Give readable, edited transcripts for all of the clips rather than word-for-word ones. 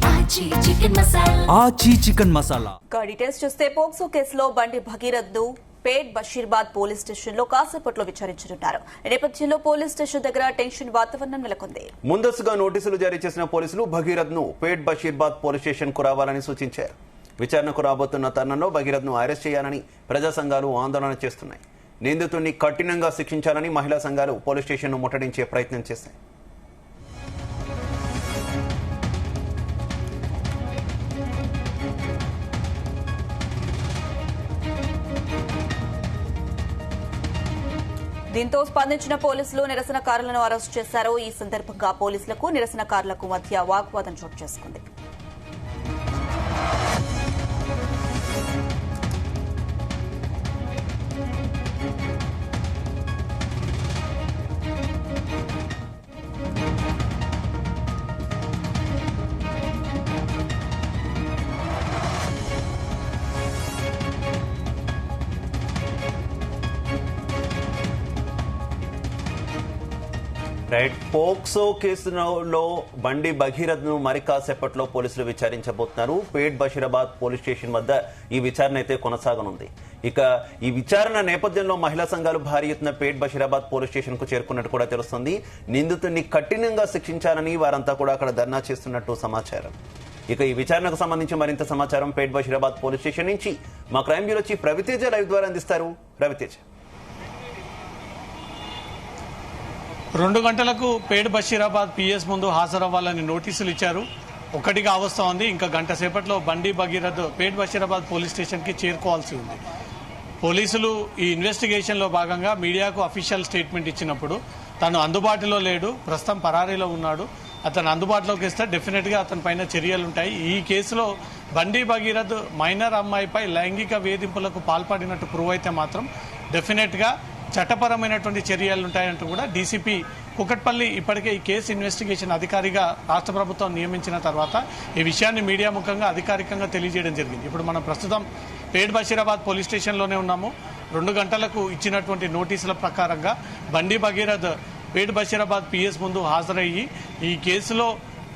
ఆచి chicken masala. Details చూస్తే POCSO కేసులో బండి భగీరథ్ ను పేట్ బషీర్బాద్ పోలీస్ స్టేషన్ లో కాసేపట్లో విచారించనున్నారు. ఈ నేపథ్యంలో పోలీస్ స్టేషన్ దగ్గర టెన్షన్ వాతావరణం నెలకొంది. ముందస్తుగా నోటీసులు జారీ చేసిన పోలీసులు భగీరథ్ ను పేట్ బషీర్బాద్ పోలీస్ స్టేషన్ కు రావాలని సూచించారు. విచారణకు రాబోతున్న తరుణంలో భగీరథ్ ను అరెస్ట్ చేయాలని ప్రజా సంఘాలు ఆందోళన చేస్తున్నాయి. నిందితుడిని కఠినంగా శిక్షించాలని మహిళా సంఘాలు పోలీస్ స్టేషన్ ను ముట్టడించే ప్రయత్నం చేశాయి. దీంతో స్పందించిన పోలీసులు నిరసనకారులను అరెస్టు చేశారు. ఈ సందర్భంగా పోలీసులకు నిరసనకారులకు మధ్య వాగ్వాదం చోటు చేసుకుంది. పోక్సో కేసులో బండి భగీరథ్ ను మరి కాసేపట్లో పోలీసులు విచారించబోతున్నారు. పేట్ బషీరాబాద్ పోలీస్ స్టేషన్ వద్ద ఈ విచారణ అయితే కొనసాగనుంది. ఇక ఈ విచారణ నేపథ్యంలో మహిళా సంఘాలు భారీ ఎత్తున పేట్ బషీరాబాద్ పోలీస్ స్టేషన్ కు చేరుకున్నట్టు కూడా తెలుస్తుంది. నిందితుడిని కఠినంగా శిక్షించాలని వారంతా కూడా అక్కడ ధర్నా చేస్తున్నట్టు సమాచారం. ఇక ఈ విచారణకు సంబంధించి మరింత సమాచారం పేట్ బషీరాబాద్ పోలీస్ స్టేషన్ నుంచి మా crime bureau chief Ravi Teja live ద్వారా అందిస్తారు. రవితేజ, 2 గంటలకు పేట్ బషీరాబాద్ పిఎస్ ముందు హాజరవ్వాలని నోటీసులు ఇచ్చారు. ఒకటిగా అవస్థ ఉంది. ఇంకా గంట సేపట్లో బండి భగీరథ్ పేట్ బషీరాబాద్ పోలీస్ స్టేషన్కి చేరుకోవాల్సి ఉంది. పోలీసులు ఈ ఇన్వెస్టిగేషన్లో భాగంగా మీడియాకు అఫీషియల్ స్టేట్మెంట్ ఇచ్చినప్పుడు తను అందుబాటులో లేడు, ప్రస్తుతం పరారీలో ఉన్నాడు, అతను అందుబాటులోకి వస్తే డెఫినెట్గా అతని పైన చర్యలుంటాయి. ఈ కేసులో బండి భగీరథ్ మైనర్ అమ్మాయిపై లైంగిక వేధింపులకు పాల్పడినట్టు ప్రూవ్ అయితే మాత్రం డెఫినెట్గా చట్టపరమైనటువంటి చర్యలుంటాయంటూ కూడా డీసీపీ కుకట్పల్లి ఇప్పటికే ఈ కేసు ఇన్వెస్టిగేషన్ అధికారిగా రాష్ట్ర ప్రభుత్వం నియమించిన తర్వాత ఈ విషయాన్ని మీడియా ముఖంగా అధికారికంగా తెలియజేయడం జరిగింది. ఇప్పుడు మనం ప్రస్తుతం పేట్ బషీరాబాద్ పోలీస్ స్టేషన్లోనే ఉన్నాము. 2 గంటలకు ఇచ్చినటువంటి నోటీసుల ప్రకారంగా బండి భగీరథ్ పేట్ బషీరాబాద్ పిఎస్ ముందు హాజరయ్యి ఈ కేసులో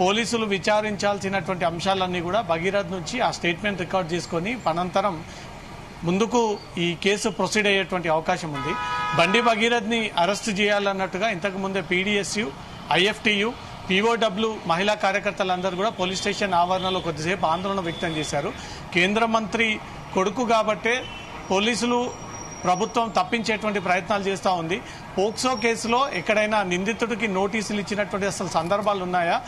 పోలీసులు విచారించాల్సినటువంటి అంశాలన్నీ కూడా భగీరథ్ నుంచి ఆ స్టేట్మెంట్ రికార్డ్ చేసుకొని అనంతరం ముందుకు ఈ కేసు ప్రొసీడ్ అయ్యేటువంటి అవకాశం ఉంది. బండి భగీరథ్ని అరెస్ట్ చేయాలన్నట్టుగా ఇంతకుముందే పీడీఎస్యు, ఐఎఫ్టీయు, పీఓడబ్ల్యూ మహిళా కార్యకర్తలందరూ కూడా పోలీస్ స్టేషన్ ఆవరణలో కొద్దిసేపు ఆందోళన వ్యక్తం చేశారు. కేంద్ర మంత్రి కొడుకు కాబట్టే పోలీసులు ప్రభుత్వం తప్పించేటువంటి ప్రయత్నాలు చేస్తూ ఉంది. పోక్సో కేసులో ఎక్కడైనా నిందితుడికి నోటీసులు ఇచ్చినటువంటి అసలు సందర్భాలు ఉన్నాయా?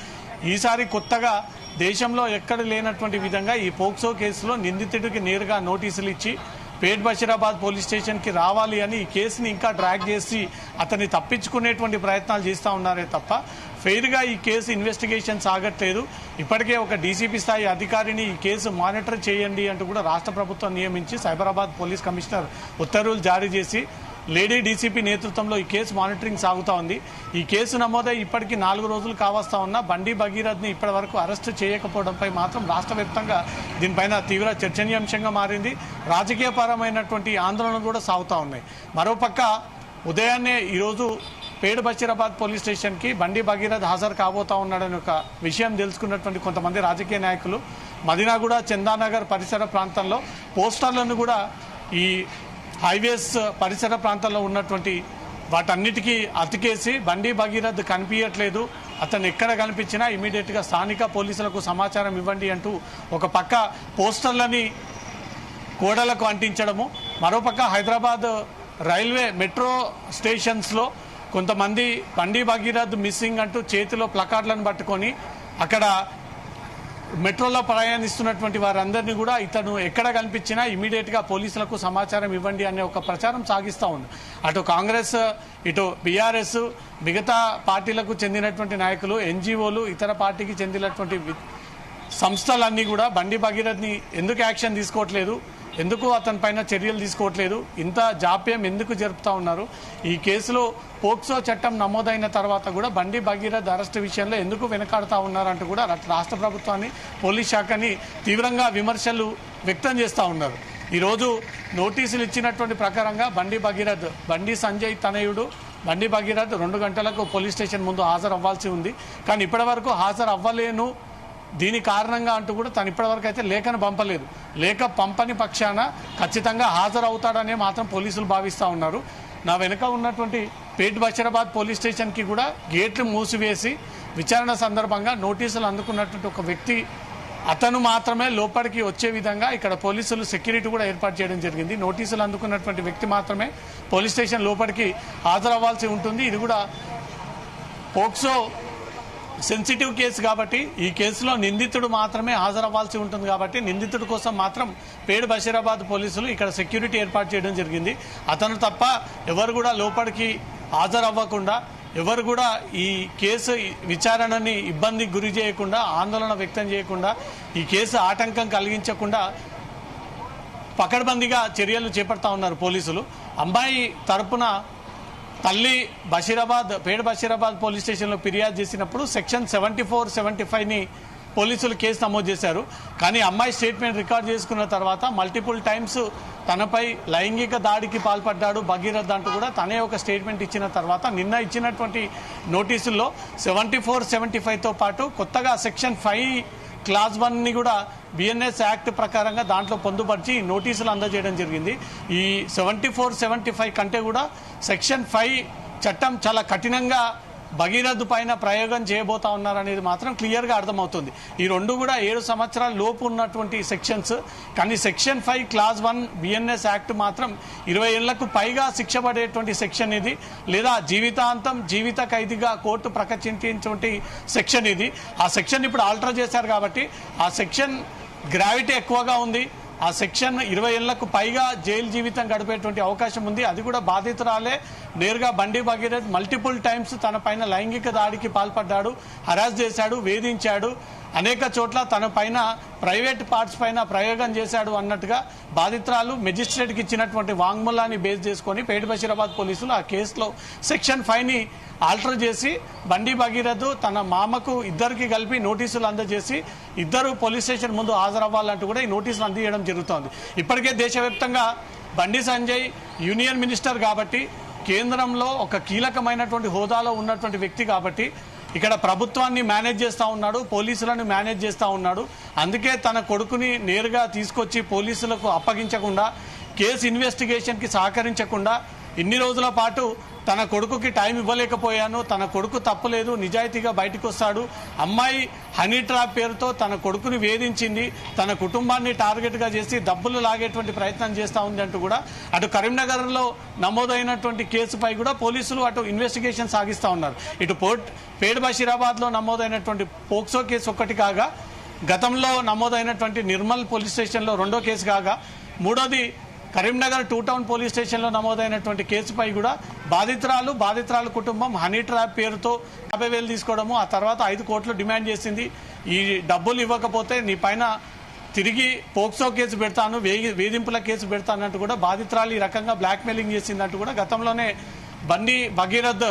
ఈసారి కొత్తగా దేశంలో ఎక్కడ లేనటువంటి విధంగా ఈ పోక్సో కేసులో నిందితుడికి నేరుగా నోటీసులు ఇచ్చి పేట్ బషీరాబాద్ పోలీస్ స్టేషన్కి రావాలి అని ఈ కేసుని ఇంకా డ్రాగ్ చేసి అతన్ని తప్పించుకునేటువంటి ప్రయత్నాలు చేస్తూ ఉన్నారే తప్ప ఫెయిర్గా ఈ కేసు ఇన్వెస్టిగేషన్ సాగట్లేదు. ఇప్పటికే ఒక డీసీపీ స్థాయి అధికారిని ఈ కేసు మానిటర్ చేయండి అంటూ కూడా రాష్ట్ర ప్రభుత్వం నియమించి సైబరాబాద్ పోలీస్ కమిషనర్ ఉత్తర్వులు జారీ చేసి లేడీ డీసీపీ నేతృత్వంలో ఈ కేసు మానిటరింగ్ సాగుతూ ఉంది. ఈ కేసు నమోదై ఇప్పటికీ 4 రోజులు కావస్తా ఉన్నా బండి భగీరథ్ని ఇప్పటి వరకు అరెస్టు చేయకపోవడంపై మాత్రం రాష్ట్ర వ్యాప్తంగా దీనిపైన తీవ్ర చర్చనీయాంశంగా మారింది. రాజకీయపరమైనటువంటి ఆందోళనలు కూడా సాగుతూ ఉన్నాయి. మరోపక్క ఉదయాన్నే ఈరోజు పేట్ బషీరాబాద్ పోలీస్ స్టేషన్కి బండి భగీరథ్ హాజరు కాబోతా ఉన్నాడని ఒక విషయం తెలుసుకున్నటువంటి కొంతమంది రాజకీయ నాయకులు మదీనాగూడ, చందానగర్ పరిసర ప్రాంతంలో పోస్టర్లను కూడా ఈ హైవేస్ పరిసర ప్రాంతాల్లో ఉన్నటువంటి వాటన్నిటికీ అతికేసి బండి భగీరథ్ కనిపించట్లేదు, అతను ఎక్కడ కనిపించినా ఇమీడియట్గా స్థానిక పోలీసులకు సమాచారం ఇవ్వండి అంటూ ఒక పక్క పోస్టర్లని గోడలకు అంటించడము, మరోపక్క హైదరాబాద్ రైల్వే మెట్రో స్టేషన్స్లో కొంతమంది బండి భగీరథ్ మిస్సింగ్ అంటూ చేతిలో ప్లకార్డులను పట్టుకొని అక్కడ మెట్రోలో ప్రయాణిస్తున్నటువంటి వారందరినీ కూడా ఇతను ఎక్కడ కనిపించినా ఇమీడియట్గా పోలీసులకు సమాచారం ఇవ్వండి అనే ఒక ప్రచారం సాగిస్తూ ఉంది. అటు కాంగ్రెస్, ఇటు బీఆర్ఎస్, మిగతా పార్టీలకు చెందినటువంటి నాయకులు, ఎన్జిఓలు, ఇతర పార్టీకి చెందినటువంటి సంస్థలన్నీ కూడా బండి భగీరథ్ని ఎందుకు యాక్షన్ తీసుకోవట్లేదు, ఎందుకు అతని పైన చర్యలు తీసుకోవట్లేదు, ఇంత జాప్యం ఎందుకు జరుపుతా ఉన్నారు, ఈ కేసులో పోక్సో చట్టం నమోదైన తర్వాత కూడా బండి భగీరథ్ అరెస్టు విషయంలో ఎందుకు వెనకాడుతూ ఉన్నారంటూ కూడా రాష్ట్ర ప్రభుత్వాన్ని, పోలీస్ శాఖని తీవ్రంగా విమర్శలు వ్యక్తం చేస్తూ ఉన్నారు. ఈరోజు నోటీసులు ఇచ్చినటువంటి ప్రకారంగా బండి భగీరథ్, బండి సంజయ్ తనయుడు బండి భగీరథ్ 2 గంటలకు పోలీస్ స్టేషన్ ముందు హాజరు అవ్వాల్సి ఉంది. కానీ ఇప్పటివరకు హాజరు అవ్వలేను దీని కారణంగా అంటూ కూడా తను ఇప్పటివరకు అయితే లేఖను పంపలేదు. లేఖ పంపని పక్షాన ఖచ్చితంగా హాజరవుతాడనే మాత్రం పోలీసులు భావిస్తూ ఉన్నారు. నా వెనుక ఉన్నటువంటి పేట్ బషీరాబాద్ పోలీస్ స్టేషన్కి కూడా గేట్లు మూసివేసి విచారణ సందర్భంగా నోటీసులు అందుకున్నటువంటి ఒక వ్యక్తి అతను మాత్రమే లోపలికి వచ్చే విధంగా ఇక్కడ పోలీసులు సెక్యూరిటీ కూడా ఏర్పాటు చేయడం జరిగింది. నోటీసులు అందుకున్నటువంటి వ్యక్తి మాత్రమే పోలీస్ స్టేషన్ లోపలికి హాజరవ్వాల్సి ఉంటుంది. ఇది కూడా పోక్సో సెన్సిటివ్ కేసు కాబట్టి ఈ కేసులో నిందితుడు మాత్రమే హాజరవ్వాల్సి ఉంటుంది కాబట్టి నిందితుడి కోసం మాత్రం పేట్ బషీరాబాద్ పోలీసులు ఇక్కడ సెక్యూరిటీ ఏర్పాటు చేయడం జరిగింది. అతను తప్ప ఎవరు కూడా లోపలికి హాజరవ్వకుండా, ఎవరు కూడా ఈ కేసు విచారణని ఇబ్బందికి గురి చేయకుండా, ఆందోళన వ్యక్తం చేయకుండా, ఈ కేసు ఆటంకం కలిగించకుండా పకడ్బందీగా చర్యలు చేపడతా ఉన్నారు పోలీసులు. అమ్మాయి తరపున తల్లి పేట్ బషీరాబాద్ పోలీస్ స్టేషన్లో ఫిర్యాదు చేసినప్పుడు సెక్షన్ 74, 75ని పోలీసులు కేసు నమోదు చేశారు. కానీ అమ్మాయి స్టేట్మెంట్ రికార్డ్ చేసుకున్న తర్వాత మల్టిపుల్ టైమ్స్ తనపై లైంగిక దాడికి పాల్పడ్డాడు భగీరథ్ అంటూ కూడా తనే ఒక స్టేట్మెంట్ ఇచ్చిన తర్వాత నిన్న ఇచ్చినటువంటి నోటీసుల్లో 74, 75తో పాటు కొత్తగా సెక్షన్ 5 క్లాస్ 1ని కూడా బిఎన్ఎస్ యాక్ట్ ప్రకారంగా దాంట్లో పొందుపరిచి నోటీసులు అందజేయడం జరిగింది. ఈ 74, 75 కంటే కూడా సెక్షన్ 5 చట్టం చాలా కఠినంగా భగీరథ్ పైన ప్రయోగం చేయబోతా ఉన్నారనేది మాత్రం క్లియర్గా అర్థమవుతుంది. ఈ రెండు కూడా 7 సంవత్సరాల లోపు ఉన్నటువంటి సెక్షన్స్. కానీ సెక్షన్ 5 క్లాస్ 1 బిఎన్ఎస్ యాక్ట్ మాత్రం 20 ఏళ్లకు పైగా శిక్ష పడేటువంటి సెక్షన్ ఇది, లేదా జీవితాంతం జీవిత ఖైదీగా కోర్టు ప్రకటించినటువంటి సెక్షన్ ఇది. ఆ సెక్షన్ ఇప్పుడు ఆల్టర్ చేశారు కాబట్టి ఆ సెక్షన్ గ్రావిటీ ఎక్కువగా ఉంది. ఆ సెక్షన్ 20 ఏళ్లకు పైగా జైలు జీవితం గడిపేటువంటి అవకాశం ఉంది. అది కూడా బాధితురాలే నేరుగా బండి భగీరథ్ మల్టిపుల్ టైమ్స్ తన పైన లైంగిక దాడికి పాల్పడ్డాడు, హరాస్ చేశాడు, వేధించాడు, అనేక చోట్ల తన పైన ప్రైవేట్ పార్ట్స్ పైన ప్రయోగం చేశాడు అన్నట్టుగా బాధితురాలు మెజిస్ట్రేట్కి ఇచ్చినటువంటి వాంగ్మూలాన్ని బేస్ చేసుకొని పేట్ బషీరాబాద్ పోలీసులు ఆ కేసులో సెక్షన్ 5ని ఆల్టర్ చేసి బండి భగీరథ్ తన మామకు ఇద్దరికి కలిపి నోటీసులు అందజేసి ఇద్దరు పోలీస్ స్టేషన్ ముందు హాజరవ్వాలంటూ కూడా ఈ నోటీసులు అందజేయడం జరుగుతోంది. ఇప్పటికే దేశవ్యాప్తంగా బండి సంజయ్ యూనియన్ మినిస్టర్ కాబట్టి, కేంద్రంలో ఒక కీలకమైనటువంటి హోదాలో ఉన్నటువంటి వ్యక్తి కాబట్టి ఇక్కడ ప్రభుత్వాన్ని మేనేజ్ చేస్తూ ఉన్నాడు, పోలీసులను మేనేజ్ చేస్తూ ఉన్నాడు. అందుకే తన కొడుకుని నేరుగా తీసుకొచ్చి పోలీసులకు అప్పగించకుండా, కేసు ఇన్వెస్టిగేషన్కి సహకరించకుండా ఇన్ని రోజుల పాటు తన కొడుకుకి టైం ఇవ్వలేకపోయాను, తన కొడుకు తప్పులేదు, నిజాయితీగా బయటకు వస్తాడు, అమ్మాయి హనీ ట్రాప్ పేరుతో తన కొడుకుని వేధించింది, తన కుటుంబాన్ని టార్గెట్గా చేసి డబ్బులు లాగేటువంటి ప్రయత్నం చేస్తూ ఉంది అంటూ కూడా అటు కరీంనగర్లో నమోదైనటువంటి కేసుపై కూడా పోలీసులు అటు ఇన్వెస్టిగేషన్ సాగిస్తూ ఉన్నారు. ఇటు పేట్ బషీరాబాద్లో నమోదైనటువంటి పోక్సో కేసు ఒక్కటి కాగా, గతంలో నమోదైనటువంటి నిర్మల్ పోలీస్ స్టేషన్లో 2వ కేసు కాగా, 3వది కరీంనగర్ 2 టౌన్ పోలీస్ స్టేషన్లో నమోదైనటువంటి కేసుపై కూడా బాధితురాలు కుటుంబం హనీ ట్రాప్ పేరుతో 50,000 తీసుకోవడము, ఆ తర్వాత 5 కోట్లు డిమాండ్ చేసింది. ఈ డబ్బులు ఇవ్వకపోతే నీ పైన తిరిగి పోక్సో కేసు పెడతాను, వేధింపుల కేసు పెడతానంటూ కూడా బాధితురాలు ఈ రకంగా బ్లాక్మెయిలింగ్ చేసిందంటూ కూడా గతంలోనే బండి భగీరథ్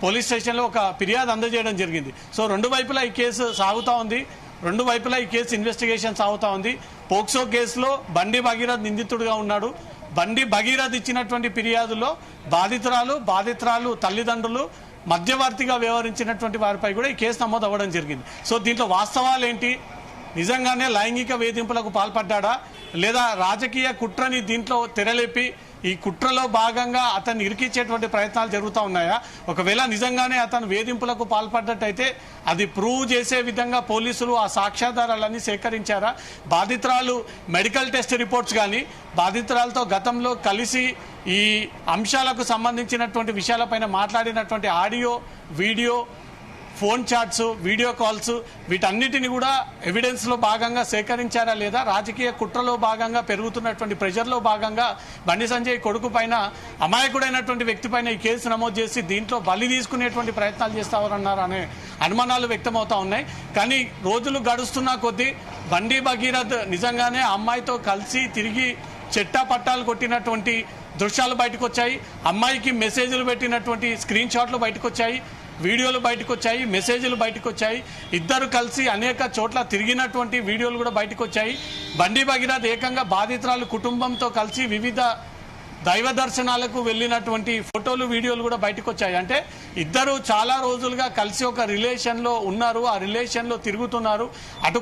పోలీస్ స్టేషన్లో ఒక ఫిర్యాదు అందజేయడం జరిగింది. సో 2 వైపులా ఈ కేసు సాగుతూ ఉంది, 2 వైపులా ఈ కేసు ఇన్వెస్టిగేషన్ సాగుతూ ఉంది. పోక్సో కేసులో బండి భగీరథ్ నిందితుడిగా ఉన్నాడు. బండి భగీరథ్ ఇచ్చినటువంటి ఫిర్యాదులో బాధితురాలు తల్లిదండ్రులు మధ్యవర్తిగా వ్యవహరించినటువంటి వారిపై కూడా ఈ కేసు నమోదు అవ్వడం జరిగింది. సో దీంట్లో వాస్తవాలు ఏంటి? నిజంగానే లైంగిక వేధింపులకు పాల్పడ్డా, లేదా రాజకీయ కుట్రని దీంట్లో తెరలేపి ఈ కుట్రలో భాగంగా అతన్ని ఇరికించేటువంటి ప్రయత్నాలు జరుగుతూ ఉన్నాయా? ఒకవేళ నిజంగానే అతను వేధింపులకు పాల్పడ్డట్టయితే అది ప్రూవ్ చేసే విధంగా పోలీసులు ఆ సాక్ష్యాధారాలన్నీ సేకరించారా? బాధితురాలు మెడికల్ టెస్ట్ రిపోర్ట్స్ కానీ, బాధితురాలతో గతంలో కలిసి ఈ అంశాలకు సంబంధించినటువంటి విషయాలపైన మాట్లాడినటువంటి audio, video, phone chats, video calls, వీటన్నిటిని కూడా ఎవిడెన్స్లో భాగంగా సేకరించారా లేదా? రాజకీయ కుట్రలో భాగంగా పెరుగుతున్నటువంటి ప్రెషర్లో భాగంగా బండి సంజయ్ కొడుకు పైన, అమాయకుడైనటువంటి వ్యక్తి పైన ఈ కేసు నమోదు చేసి దీంట్లో బలి తీసుకునేటువంటి ప్రయత్నాలు చేస్తారన్నారు అనే అనుమానాలు వ్యక్తమవుతా ఉన్నాయి. కానీ రోజులు గడుస్తున్నా కొద్దీ బండి భగీరథ్ నిజంగానే అమ్మాయితో కలిసి తిరిగి చెట్టా పట్టాలు కొట్టినటువంటి దృశ్యాలు బయటకు వచ్చాయి. అమ్మాయికి మెసేజ్లు పెట్టినటువంటి స్క్రీన్ షాట్లు బయటకు వచ్చాయి, వీడియోలు బయటకు వచ్చాయి, మెసేజ్లు బయటకు వచ్చాయి. ఇద్దరు కలిసి అనేక చోట్ల తిరిగినటువంటి వీడియోలు కూడా బయటకు వచ్చాయి. బండి భగీరథ్ ఏకంగా బాధితురాలు కుటుంబంతో కలిసి వివిధ దైవ దర్శనాలకు వెళ్ళినటువంటి ఫోటోలు వీడియోలు కూడా బయటకు వచ్చాయి. అంటే ఇద్దరు చాలా రోజులుగా కలిసి ఒక రిలేషన్ లో ఉన్నారు, ఆ రిలేషన్ లో తిరుగుతున్నారు. అటు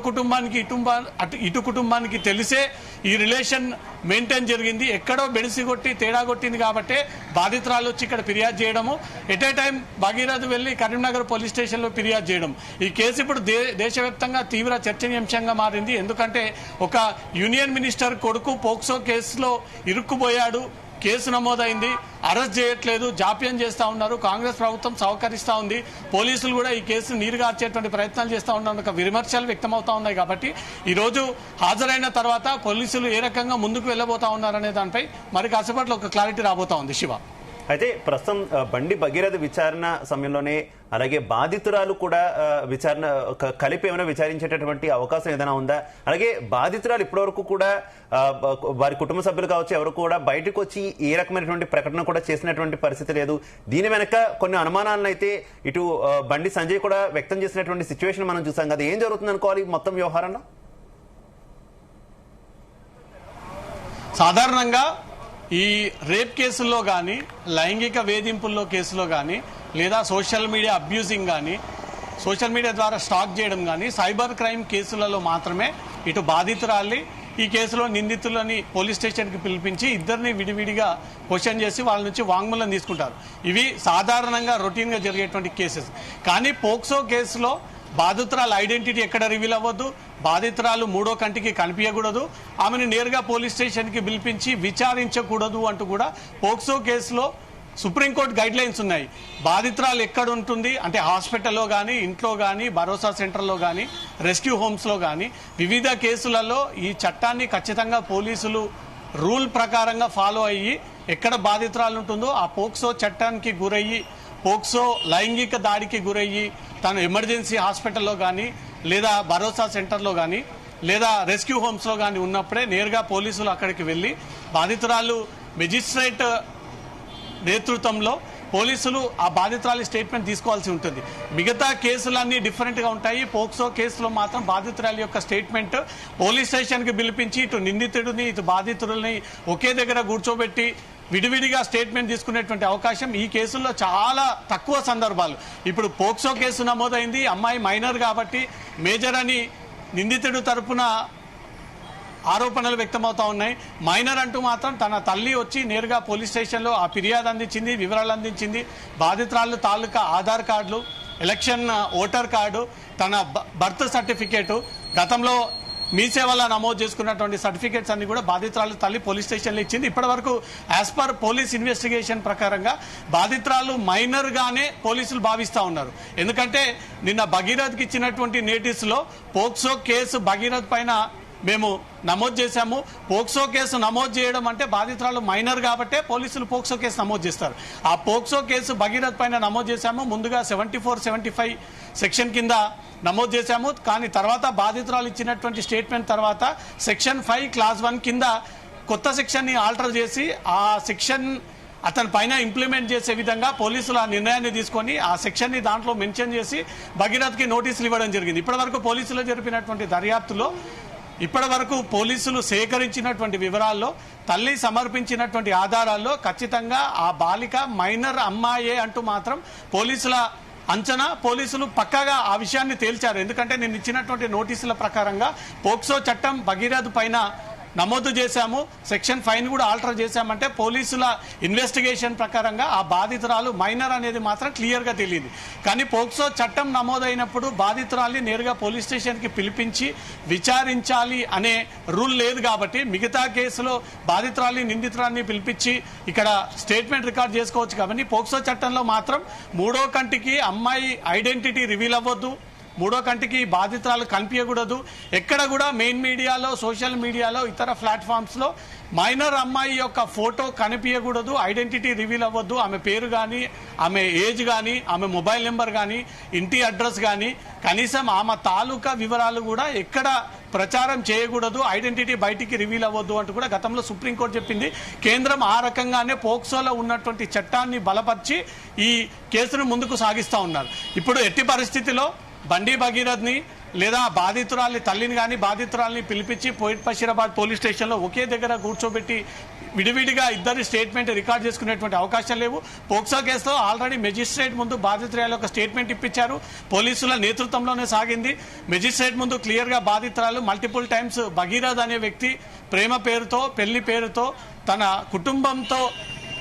కుటుంబానికి తెలిసే ఈ రిలేషన్ మెయింటైన్ జరిగింది. ఎక్కడో బెడిసి కొట్టి తేడా కొట్టింది కాబట్టి బాధితురాలు వచ్చి ఇక్కడ ఫిర్యాదు చేయడము, ఎట్ ఏ టైం భగీరథ్ వెళ్లి కరీంనగర్ పోలీస్ స్టేషన్ లో ఫిర్యాదు చేయడం. ఈ కేసు ఇప్పుడు దేశవ్యాప్తంగా తీవ్ర చర్చనీయాంశంగా మారింది. ఎందుకంటే ఒక యూనియన్ మినిస్టర్ కొడుకు పోక్సో కేసులో ఇరుక్కుపోయాడు, కేసు నమోదైంది, అరెస్ట్ చేయట్లేదు, జాప్యం చేస్తా ఉన్నారు. కాంగ్రెస్ ప్రభుత్వం సహకరిస్తా ఉంది, పోలీసులు కూడా ఈ కేసును నీరుగార్చేటువంటి ప్రయత్నాలు చేస్తా ఉన్నారు. ఒక విమర్శలు వ్యక్తమవుతా ఉన్నాయి. కాబట్టి ఈ రోజు హాజరైన తర్వాత పోలీసులు ఏ రకంగా ముందుకు వెళ్ళబోతా ఉన్నారనే దానిపై మరి కాసేపట్లో ఒక క్లారిటీ రాబోతా ఉంది. శివ, అయితే ప్రస్తుతం బండి భగీరథ విచారణ సమయంలోనే అలాగే బాధితురాలు కూడా విచారణ కలిపి ఏమైనా విచారించేటటువంటి అవకాశం ఏదైనా ఉందా? అలాగే బాధితురాలు ఇప్పటివరకు కూడా వారి కుటుంబ సభ్యులు కావచ్చు ఎవరు కూడా బయటకు వచ్చి ఏ రకమైనటువంటి ప్రకటన కూడా చేసినటువంటి పరిస్థితి లేదు. దీని వెనక కొన్ని అనుమానాలను అయితే ఇటు బండి సంజయ్ కూడా వ్యక్తం చేసినటువంటి సిచ్యువేషన్ మనం చూసాం కదా. ఏం జరుగుతుంది అనుకోవాలి మొత్తం వ్యవహారంలో? సాధారణంగా ఈ రేప్ కేసుల్లో కానీ, లైంగిక వేధింపుల్లో కేసులో కానీ, లేదా సోషల్ మీడియా అబ్యూజింగ్ కానీ, సోషల్ మీడియా ద్వారా స్టాక్ చేయడం కానీ, సైబర్ క్రైమ్ కేసులలో మాత్రమే ఇటు బాధితురాలి ఈ కేసులో నిందితులని పోలీస్ స్టేషన్కి పిలిపించి ఇద్దరిని విడివిడిగా క్వశ్చన్ చేసి వాళ్ళ నుంచి వాంగ్మూలం తీసుకుంటారు. ఇవి సాధారణంగా రొటీన్గా జరిగేటువంటి కేసెస్. కానీ పోక్సో కేసులో బాధితురాలు ఐడెంటిటీ ఎక్కడ రివీల్ అవ్వద్దు, బాధితురాలు మూడో కంటికి కనిపించకూడదు, ఆమెను నేరుగా పోలీస్ స్టేషన్కి పిలిపించి విచారించకూడదు అంటూ కూడా పోక్సో కేసులో సుప్రీంకోర్టు గైడ్ లైన్స్ ఉన్నాయి. బాధితురాలు ఎక్కడ ఉంటుంది అంటే హాస్పిటల్లో కానీ, ఇంట్లో కానీ, భరోసా సెంటర్లో కానీ, రెస్క్యూ హోమ్స్లో కానీ వివిధ కేసులలో ఈ చట్టాన్ని ఖచ్చితంగా పోలీసులు రూల్ ప్రకారంగా ఫాలో అయ్యి ఎక్కడ బాధితురాలు ఉంటుందో ఆ పోక్సో చట్టానికి గురయ్యి, పోక్సో లైంగిక దాడికి గురయ్యి తను ఎమర్జెన్సీ హాస్పిటల్లో కానీ, లేదా భరోసా సెంటర్లో కానీ, లేదా రెస్క్యూ హోమ్స్లో కానీ ఉన్నప్పుడే నేరుగా పోలీసులు అక్కడికి వెళ్ళి బాధితురాలు మెజిస్ట్రేట్ నేతృత్వంలో పోలీసులు ఆ బాధితురాలి స్టేట్మెంట్ తీసుకోవాల్సి ఉంటుంది. మిగతా కేసులన్నీ డిఫరెంట్గా ఉంటాయి. పోక్సో కేసులో మాత్రం బాధితురాలి యొక్క స్టేట్మెంట్ పోలీస్ స్టేషన్కి పిలిపించి ఇటు నిందితుడిని ఇటు బాధితుడిని ఒకే దగ్గర కూర్చోబెట్టి విడివిడిగా స్టేట్మెంట్ తీసుకునేటువంటి అవకాశం ఈ కేసుల్లో చాలా తక్కువ సందర్భాలు. ఇప్పుడు పోక్సో కేసు నమోదైంది, అమ్మాయి మైనర్ కాబట్టి మేజర్ అని నిందితుడు తరపున ఆరోపణలు వ్యక్తమవుతా ఉన్నాయి. మైనర్ అంటూ మాత్రం తన తల్లి వచ్చి నేరుగా పోలీస్ స్టేషన్లో ఆ ఫిర్యాదు అందించింది, వివరాలు అందించింది. బాధితురాలు తాలూకా ఆధార్ కార్డులు, ఎలక్షన్ ఓటర్ కార్డు, తన బర్త్ సర్టిఫికేటు, గతంలో మీ సేవలో నమోదు చేసుకున్నటువంటి సర్టిఫికేట్స్ అన్ని కూడా బాధితురాలు తల్లి పోలీస్ స్టేషన్లో ఇచ్చింది. ఇప్పటి వరకు యాజ్ పర్ పోలీస్ ఇన్వెస్టిగేషన్ ప్రకారంగా బాధితురాలు మైనర్ గానే పోలీసులు భావిస్తా ఉన్నారు. ఎందుకంటే నిన్న భగీరథ్కి ఇచ్చినటువంటి నోటీసులో పోక్సో కేసు భగీరథ్ పైన మేము నమోదు చేశాము. పోక్సో కేసు నమోదు చేయడం అంటే బాధితురాలు మైనర్ కాబట్టే పోలీసులు పోక్సో కేసు నమోదు చేస్తారు. ఆ పోక్సో కేసు భగీరథ్ పైన నమోదు చేశాము. ముందుగా 74, 75 సెక్షన్ కింద నమోదు చేశాము. కానీ తర్వాత బాధితురాలు ఇచ్చినటువంటి స్టేట్మెంట్ తర్వాత సెక్షన్ 5 క్లాస్ 1 కింద కొత్త సెక్షన్ ని ఆల్టర్ చేసి ఆ సెక్షన్ అతని పైన ఇంప్లిమెంట్ చేసే విధంగా పోలీసులు ఆ నిర్ణయాన్ని తీసుకొని ఆ సెక్షన్ ని దాంట్లో మెన్షన్ చేసి భగీరథ్కి నోటీసులు ఇవ్వడం జరిగింది. ఇప్పటి వరకు పోలీసులు జరిపినటువంటి దర్యాప్తులో ఇప్పటి వరకు పోలీసులు సేకరించినటువంటి వివరాల్లో తల్లి సమర్పించినటువంటి ఆధారాల్లో ఖచ్చితంగా ఆ బాలిక మైనర్ అమ్మాయే అంటూ మాత్రం పోలీసుల అంచనా. పోలీసులు పక్కాగా ఆ విషయాన్ని తేల్చారు. ఎందుకంటే నేను ఇచ్చినటువంటి నోటీసుల ప్రకారంగా పోక్సో చట్టం భగీరథ్ పైన నమోదు చేశాము, సెక్షన్ 5 కూడా ఆల్టర్ చేశామంటే పోలీసుల ఇన్వెస్టిగేషన్ ప్రకారంగా ఆ బాధితురాలు మైనర్ అనేది మాత్రం క్లియర్గా తెలియదు. కానీ పోక్సో చట్టం నమోదైనప్పుడు బాధితురాల్ని నేరుగా పోలీస్ స్టేషన్కి పిలిపించి విచారించాలి అనే రూల్ లేదు. కాబట్టి మిగతా కేసులో బాధితురాల్ని నిందితురాల్ని పిలిపించి ఇక్కడ స్టేట్మెంట్ రికార్డ్ చేసుకోవచ్చు. కాబట్టి పోక్సో చట్టంలో మాత్రం మూడో కంటికి అమ్మాయి ఐడెంటిటీ రివీల్ అవ్వద్దు, మూడో కంటికి బాధితురాలు కనిపించకూడదు. ఎక్కడ కూడా మెయిన్ మీడియాలో, సోషల్ మీడియాలో, ఇతర ప్లాట్ఫామ్స్ లో మైనర్ అమ్మాయి యొక్క ఫోటో కనిపించకూడదు, ఐడెంటిటీ రివీల్ అవ్వద్దు. ఆమె పేరు కానీ, ఆమె ఏజ్ కానీ, ఆమె మొబైల్ నెంబర్ కానీ, ఇంటి అడ్రస్ కానీ, కనీసం ఆమె తాలూకా వివరాలు కూడా ఎక్కడ ప్రచారం చేయకూడదు, ఐడెంటిటీ బయటికి రివీల్ అవ్వద్దు అంటూ కూడా గతంలో సుప్రీంకోర్టు చెప్పింది. కేంద్రం ఆ రకంగానే పోక్సోలో ఉన్నటువంటి చట్టాన్ని బలపరిచి ఈ కేసును ముందుకు సాగిస్తా ఉన్నారు. ఇప్పుడు ఎట్టి పరిస్థితిలో బండి భగీరథ్ని లేదా బాధితురాలి తల్లిని కానీ బాధితురాలిని పిలిపించి పేట్ బషీరాబాద్ పోలీస్ స్టేషన్లో ఒకే దగ్గర కూర్చోబెట్టి విడివిడిగా ఇద్దరి స్టేట్మెంట్ రికార్డ్ చేసుకునేటువంటి అవకాశం లేవు. పోక్సో కేసులో ఆల్రెడీ మెజిస్ట్రేట్ ముందు బాధితురాలు ఒక స్టేట్మెంట్ ఇప్పించారు. పోలీసుల నేతృత్వంలోనే సాగింది. మెజిస్ట్రేట్ ముందు క్లియర్ గా బాధితురాలు మల్టిపుల్ టైమ్స్ భగీరథ్ అనే వ్యక్తి ప్రేమ పేరుతో పెళ్లి పేరుతో తన కుటుంబంతో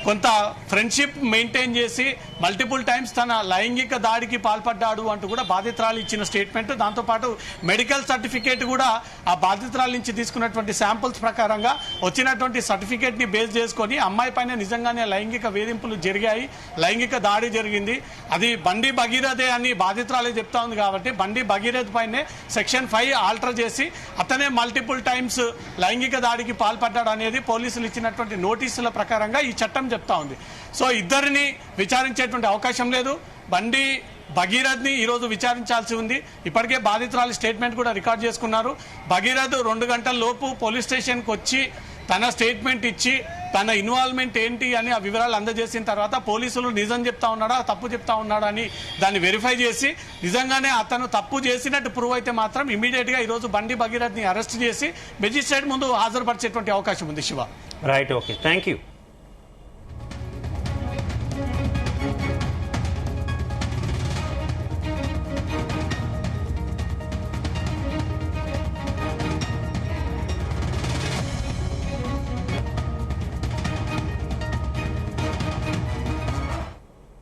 కొంత ఫ్రెండ్షిప్ మెయింటైన్ చేసి మల్టిపుల్ టైమ్స్ తన లైంగిక దాడికి పాల్పడ్డాడు అంటూ కూడా బాధితురాలు ఇచ్చిన స్టేట్మెంట్, దాంతోపాటు మెడికల్ సర్టిఫికేట్ కూడా ఆ బాధితురాల నుంచి తీసుకున్నటువంటి శాంపుల్స్ ప్రకారంగా వచ్చినటువంటి సర్టిఫికేట్ ని బేస్ చేసుకొని అమ్మాయి పైన నిజంగానే లైంగిక వేధింపులు జరిగాయి, లైంగిక దాడి జరిగింది, అది బండి భగీరథే అని బాధితురాలే చెప్తా ఉంది. కాబట్టి బండి భగీరథ్ పైనే సెక్షన్ 5 ఆల్టర్ చేసి అతనే మల్టిపుల్ టైమ్స్ లైంగిక దాడికి పాల్పడ్డాడు అనేది పోలీసులు ఇచ్చినటువంటి నోటీసుల ప్రకారంగా ఈ చట్టం చెప్తా ఉంది. సో ఇద్దరిని విచారించేటువంటి అవకాశం లేదు. బండి భగీరథ్ ని ఈ రోజు విచారించాల్సి ఉంది. ఇప్పటికే బాధితురాలి స్టేట్మెంట్ కూడా రికార్డ్ చేసుకున్నారు. భగీరథ్ 2 గంటల లోపు పోలీస్ స్టేషన్ కు వచ్చి తన స్టేట్మెంట్ ఇచ్చి తన ఇన్వాల్వ్మెంట్ ఏంటి అని ఆ వివరాలు అందజేసిన తర్వాత పోలీసులు నిజం చెప్తా ఉన్నాడా తప్పు చెప్తా ఉన్నాడా అని దాన్ని వెరిఫై చేసి నిజంగానే అతను తప్పు చేసినట్టు ప్రూవ్ అయితే మాత్రం ఇమీడియట్ గా ఈ రోజు బండి భగీరథ్ ని అరెస్ట్ చేసి మెజిస్ట్రేట్ ముందు హాజరుపరిచేటువంటి అవకాశం ఉంది. Shiva, right, okay, thank you.